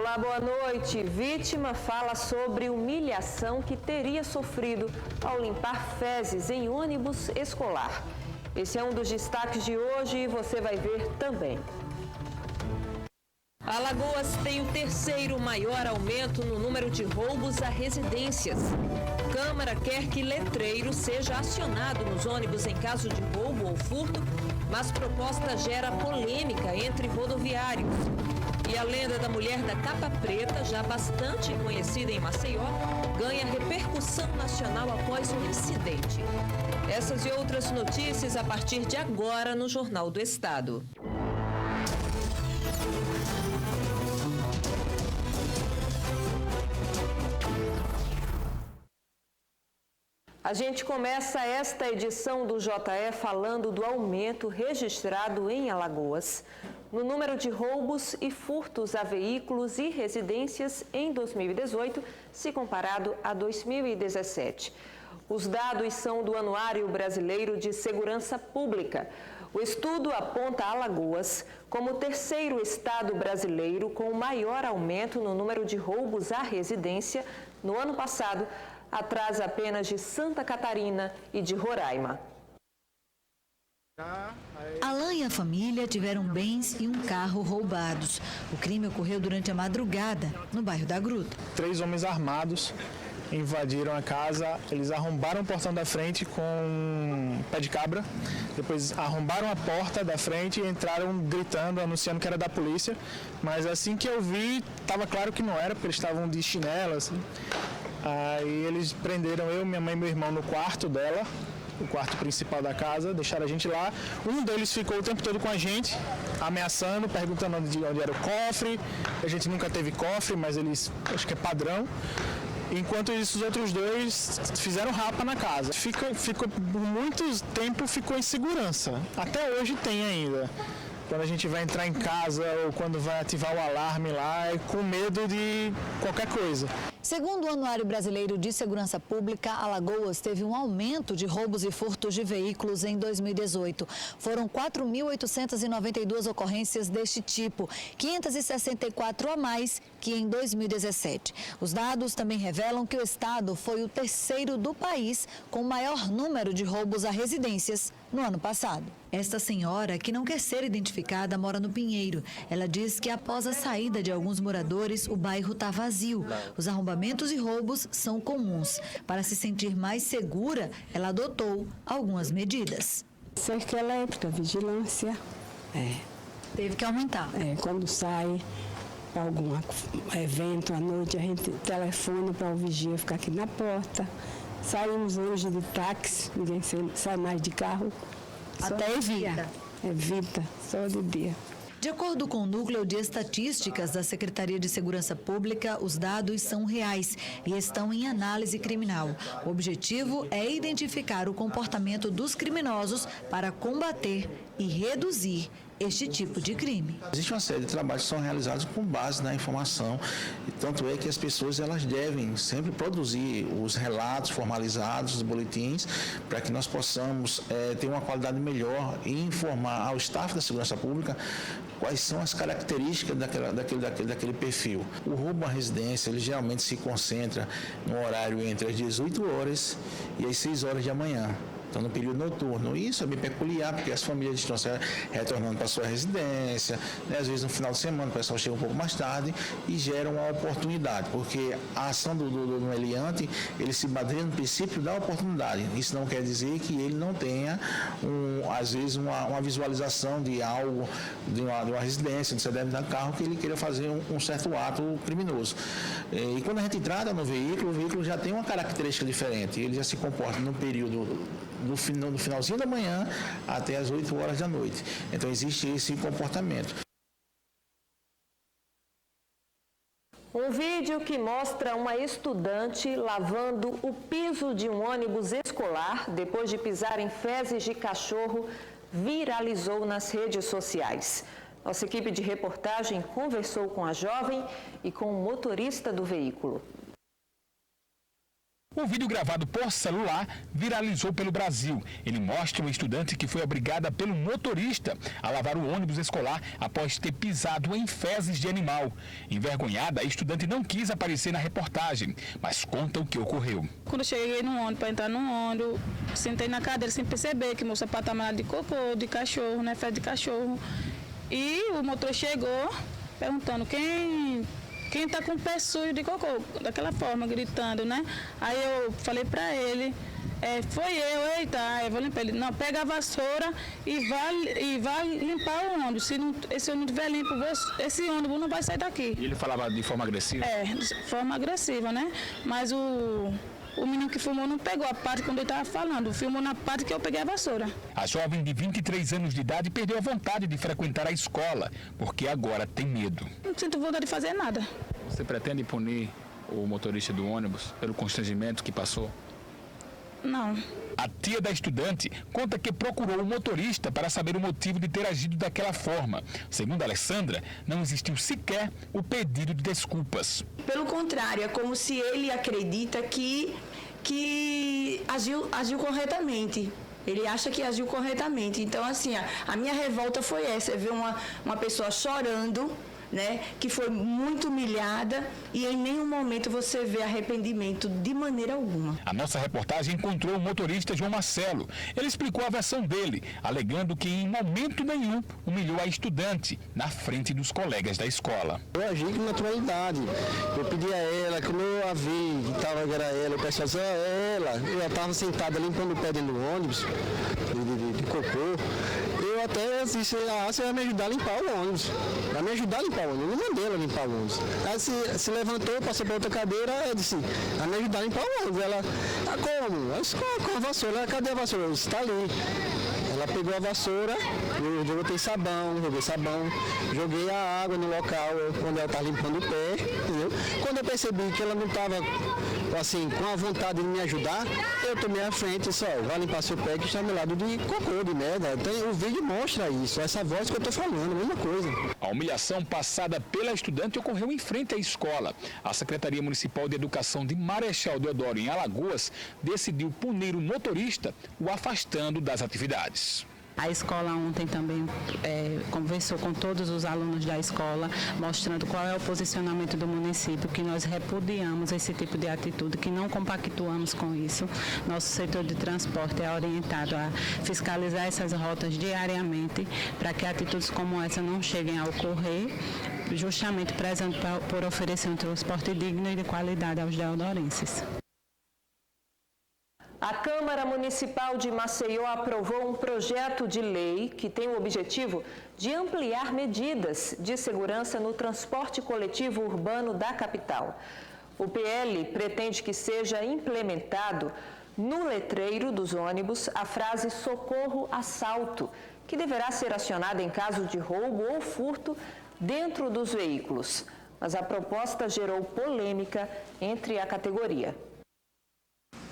Olá, boa noite. Vítima fala sobre humilhação que teria sofrido ao limpar fezes em ônibus escolar. Esse é um dos destaques de hoje e você vai ver também. Alagoas tem o terceiro maior aumento no número de roubos a residências. Câmara quer que letreiro seja acionado nos ônibus em caso de roubo ou furto, mas proposta gera polêmica entre rodoviários. E a lenda da mulher da capa preta, já bastante conhecida em Maceió, ganha repercussão nacional após um incidente. Essas e outras notícias a partir de agora no Jornal do Estado. A gente começa esta edição do JE falando do aumento registrado em Alagoas no número de roubos e furtos a veículos e residências em 2018, se comparado a 2017. Os dados são do Anuário Brasileiro de Segurança Pública. O estudo aponta Alagoas como o terceiro estado brasileiro com o maior aumento no número de roubos à residência no ano passado, atrás apenas de Santa Catarina e de Roraima. Alain e a família tiveram bens e um carro roubados. O crime ocorreu durante a madrugada, no bairro da Gruta. 3 homens armados invadiram a casa, eles arrombaram o portão da frente com um pé de cabra, depois arrombaram a porta da frente e entraram gritando, anunciando que era da polícia, mas assim que eu vi, estava claro que não era, porque eles estavam de chinela, assim. Aí eles prenderam eu, minha mãe e meu irmão no quarto dela, o quarto principal da casa, deixaram a gente lá. Um deles ficou o tempo todo com a gente, ameaçando, perguntando onde era o cofre. A gente nunca teve cofre, mas eles, acho que é padrão. Enquanto isso, os outros 2 fizeram rapa na casa. Por muito tempo ficou em segurança. Até hoje tem ainda. Quando a gente vai entrar em casa ou quando vai ativar o alarme lá, é com medo de qualquer coisa. Segundo o Anuário Brasileiro de Segurança Pública, Alagoas teve um aumento de roubos e furtos de veículos em 2018. Foram 4.892 ocorrências deste tipo, 564 a mais que em 2017. Os dados também revelam que o estado foi o terceiro do país com o maior número de roubos a residências no ano passado. Esta senhora, que não quer ser identificada, mora no Pinheiro. Ela diz que após a saída de alguns moradores, o bairro está vazio. Os arrombamentos e roubos são comuns. Para se sentir mais segura, ela adotou algumas medidas. Cerca elétrica, vigilância. Teve que aumentar. Quando sai para algum evento à noite, a gente telefona para o vigia ficar aqui na porta. Saímos hoje de táxi, ninguém sai mais de carro. Até evita. Evita, só de dia. De acordo com o Núcleo de Estatísticas da Secretaria de Segurança Pública, os dados são reais e estão em análise criminal. O objetivo é identificar o comportamento dos criminosos para combater e reduzir este tipo de crime. Existe uma série de trabalhos que são realizados com base na informação, e tanto é que as pessoas elas devem sempre produzir os relatos formalizados, os boletins, para que nós possamos ter uma qualidade melhor e informar ao staff da segurança pública quais são as características daquele perfil. O roubo à residência, ele geralmente se concentra no horário entre as 18 horas e as 6 horas da manhã. Então, no período noturno. Isso é bem peculiar, porque as famílias estão retornando para a sua residência, né? Às vezes no final de semana o pessoal chega um pouco mais tarde e gera uma oportunidade, porque a ação do meliante, ele se baseia no princípio da oportunidade. Isso não quer dizer que ele não tenha, às vezes, uma visualização de algo, de uma residência, de um determinado carro, que ele queira fazer um certo ato criminoso. E quando a gente trata no veículo, o veículo já tem uma característica diferente, ele já se comporta no período no finalzinho da manhã até as 8 horas da noite. Então, existe esse comportamento. Um vídeo que mostra uma estudante lavando o piso de um ônibus escolar depois de pisar em fezes de cachorro viralizou nas redes sociais. Nossa equipe de reportagem conversou com a jovem e com o motorista do veículo. Um vídeo gravado por celular viralizou pelo Brasil. Ele mostra uma estudante que foi obrigada pelo motorista a lavar o ônibus escolar após ter pisado em fezes de animal. Envergonhada, a estudante não quis aparecer na reportagem, mas conta o que ocorreu. Quando eu cheguei no ônibus, para entrar no ônibus, sentei na cadeira sem perceber que meu sapato estava de cocô, de cachorro, né, fezes de cachorro. E o motor chegou perguntando quem está com o pé sujo de cocô, daquela forma, gritando, né? Aí eu falei para ele, foi eu, eita, eu vou limpar ele. Não, pega a vassoura e vai limpar o ônibus. Se esse ônibus estiver limpo, esse ônibus não vai sair daqui. E ele falava de forma agressiva? De forma agressiva, né? Mas o menino que filmou não pegou a parte quando ele estava falando, filmou na parte que eu peguei a vassoura. A jovem de 23 anos de idade perdeu a vontade de frequentar a escola, porque agora tem medo. Não sinto vontade de fazer nada. Você pretende punir o motorista do ônibus pelo constrangimento que passou? Não. A tia da estudante conta que procurou o motorista para saber o motivo de ter agido daquela forma. Segundo Alessandra, não existiu sequer o pedido de desculpas. Pelo contrário, é como se ele acredita que agiu corretamente. Ele acha que agiu corretamente. Então, assim, a minha revolta foi essa, ver uma pessoa chorando, né, que foi muito humilhada e em nenhum momento você vê arrependimento de maneira alguma. A nossa reportagem encontrou o motorista João Marcelo. Ele explicou a versão dele, alegando que em momento nenhum humilhou a estudante na frente dos colegas da escola. Eu agi com naturalidade. Eu pedi a ela, quando eu a vi que era ela, o pessoal dizia, ela. Eu estava sentada limpando o pé dentro do ônibus, de cocô. Eu até disse, você vai me ajudar a limpar o ônibus. Vai me ajudar a limpar o ônibus. Eu não mandei ela limpar o ônibus. Ela se levantou, passou para outra cadeira, eu disse, vai me ajudar a limpar o ônibus. Ela, como? Eu disse, com a vassoura. Cadê a vassoura? Eu disse, está ali. Ela pegou a vassoura, eu botei joguei sabão, joguei a água no local quando ela estava limpando o pé, entendeu? Quando eu percebi que ela não estava, assim, com a vontade de me ajudar, eu tomei a frente e disse, vai limpar seu pé que está no lado de cocô, de merda. Então, o vídeo mostra isso, essa voz que eu estou falando, a mesma coisa. A humilhação passada pela estudante ocorreu em frente à escola. A Secretaria Municipal de Educação de Marechal Deodoro, em Alagoas, decidiu punir o motorista, o afastando das atividades. A escola ontem também conversou com todos os alunos da escola, mostrando qual é o posicionamento do município, que nós repudiamos esse tipo de atitude, que não compactuamos com isso. Nosso setor de transporte é orientado a fiscalizar essas rotas diariamente, para que atitudes como essa não cheguem a ocorrer, justamente prezando por oferecer um transporte digno e de qualidade aos deodorenses. A Câmara Municipal de Maceió aprovou um projeto de lei que tem o objetivo de ampliar medidas de segurança no transporte coletivo urbano da capital. O PL pretende que seja implementado no letreiro dos ônibus a frase "socorro, assalto", que deverá ser acionada em caso de roubo ou furto dentro dos veículos. Mas a proposta gerou polêmica entre a categoria.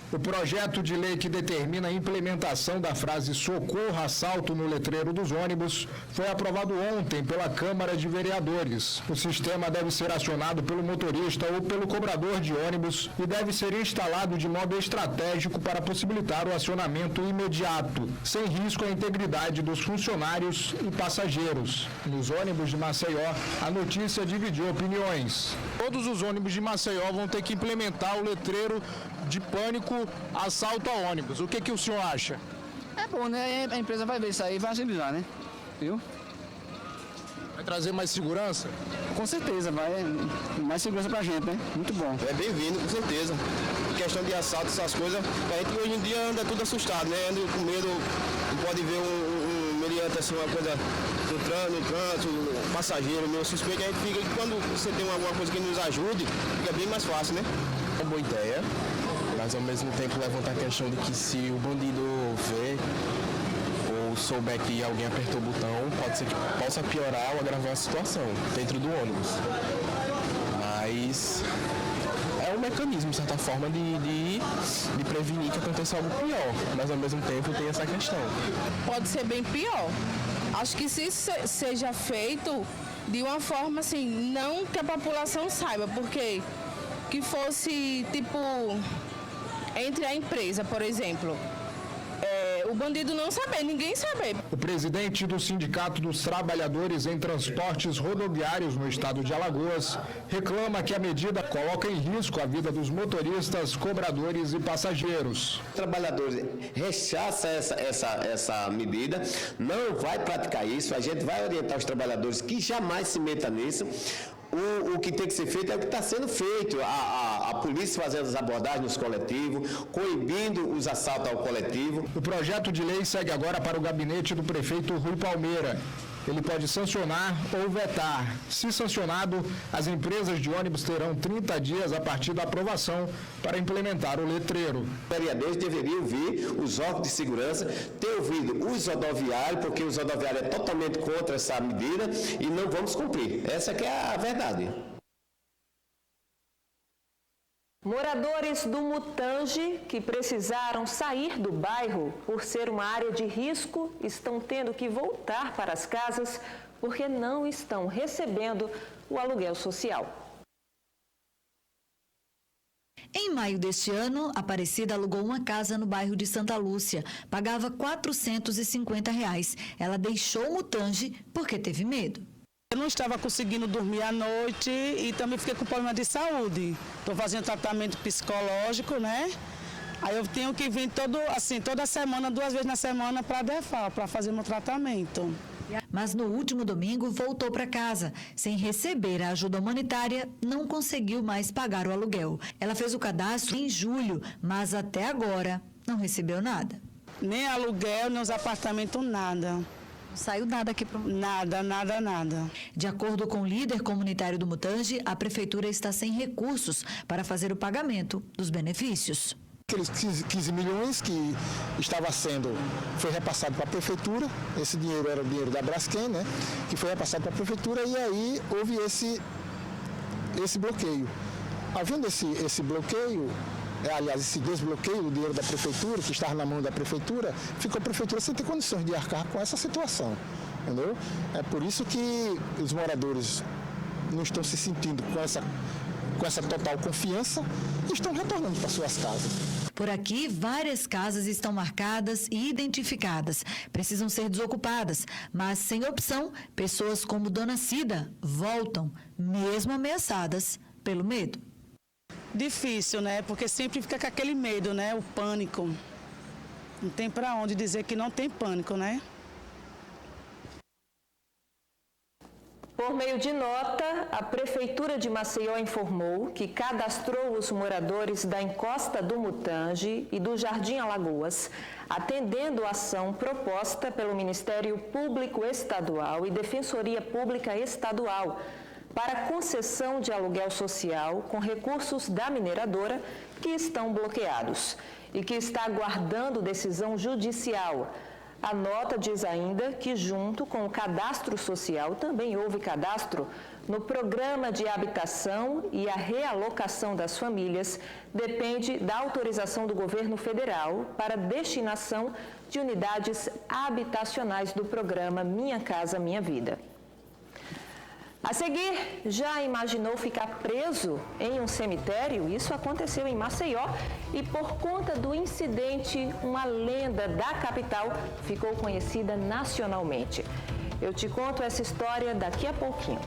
O projeto de lei que determina a implementação da frase "socorro, assalto" no letreiro dos ônibus foi aprovado ontem pela Câmara de Vereadores. O sistema deve ser acionado pelo motorista ou pelo cobrador de ônibus e deve ser instalado de modo estratégico para possibilitar o acionamento imediato, sem risco à integridade dos funcionários e passageiros. Nos ônibus de Maceió, a notícia dividiu opiniões. Todos os ônibus de Maceió vão ter que implementar o letreiro de pânico, assalto a ônibus. O que o senhor acha? É bom, né? A empresa vai ver isso aí e vai agilizar, né? Viu? Vai trazer mais segurança? Com certeza, vai mais segurança pra gente, né? Muito bom. É bem-vindo, com certeza. Questão de assalto, essas coisas, a gente hoje em dia anda tudo assustado, né? Anda com medo, não pode ver um meliante assim, uma coisa no trânsito, um passageiro, meu suspeito, a gente fica que quando você tem alguma coisa que nos ajude, fica bem mais fácil, né? É uma boa ideia, mas ao mesmo tempo levantar a questão de que se o bandido vê ou souber que alguém apertou o botão, pode ser que possa piorar ou agravar a situação dentro do ônibus. Mas é um mecanismo, de certa forma, de prevenir que aconteça algo pior, mas ao mesmo tempo tem essa questão. Pode ser bem pior. Acho que se isso seja feito de uma forma assim, não que a população saiba, porque que fosse tipo entre a empresa, por exemplo, o bandido não saber, ninguém saber. O presidente do Sindicato dos Trabalhadores em Transportes Rodoviários no estado de Alagoas reclama que a medida coloca em risco a vida dos motoristas, cobradores e passageiros. Os trabalhadores rechaçam essa medida, não vai praticar isso, a gente vai orientar os trabalhadores que jamais se metam nisso. O que tem que ser feito é o que está sendo feito, a polícia fazendo as abordagens nos coletivos, coibindo os assaltos ao coletivo. O projeto de lei segue agora para o gabinete do prefeito Rui Palmeira. Ele pode sancionar ou vetar. Se sancionado, as empresas de ônibus terão 30 dias a partir da aprovação para implementar o letreiro. Os vereadores deveriam ouvir os órgãos de segurança, ter ouvido os rodoviários, porque os rodoviários é totalmente contra essa medida e não vamos cumprir. Essa que é a verdade. Moradores do Mutange, que precisaram sair do bairro por ser uma área de risco, estão tendo que voltar para as casas porque não estão recebendo o aluguel social. Em maio deste ano, Aparecida alugou uma casa no bairro de Santa Lúcia. Pagava R$ 450. Ela deixou o Mutange porque teve medo. Eu não estava conseguindo dormir à noite e também fiquei com problema de saúde. Estou fazendo tratamento psicológico, né? Aí eu tenho que vir toda semana, 2 vezes na semana para a DEFAL, para fazer meu tratamento. Mas no último domingo voltou para casa. Sem receber a ajuda humanitária, não conseguiu mais pagar o aluguel. Ela fez o cadastro em julho, mas até agora não recebeu nada. Nem aluguel, nem os apartamentos, nada. Não saiu nada aqui para Nada. De acordo com o líder comunitário do Mutange, a prefeitura está sem recursos para fazer o pagamento dos benefícios. Aqueles 15 milhões que foi repassado para a prefeitura, esse dinheiro era o dinheiro da Braskem, né? Que foi repassado para a prefeitura e aí houve esse bloqueio. Havendo esse bloqueio, aliás, esse desbloqueio do dinheiro da prefeitura, que estava na mão da prefeitura, ficou a prefeitura sem ter condições de arcar com essa situação, entendeu? É por isso que os moradores não estão se sentindo com essa total confiança e estão retornando para suas casas. Por aqui, várias casas estão marcadas e identificadas. Precisam ser desocupadas, mas sem opção, pessoas como Dona Cida voltam, mesmo ameaçadas pelo medo. Difícil, né? Porque sempre fica com aquele medo, né? O pânico. Não tem para onde dizer que não tem pânico, né? Por meio de nota, a Prefeitura de Maceió informou que cadastrou os moradores da Encosta do Mutange e do Jardim Alagoas, atendendo a ação proposta pelo Ministério Público Estadual e Defensoria Pública Estadual para concessão de aluguel social com recursos da mineradora que estão bloqueados e que está aguardando decisão judicial. A nota diz ainda que, junto com o cadastro social, também houve cadastro no Programa de Habitação e a realocação das famílias depende da autorização do governo federal para destinação de unidades habitacionais do programa Minha Casa Minha Vida. A seguir, já imaginou ficar preso em um cemitério? Isso aconteceu em Maceió e, por conta do incidente, uma lenda da capital ficou conhecida nacionalmente. Eu te conto essa história daqui a pouquinho.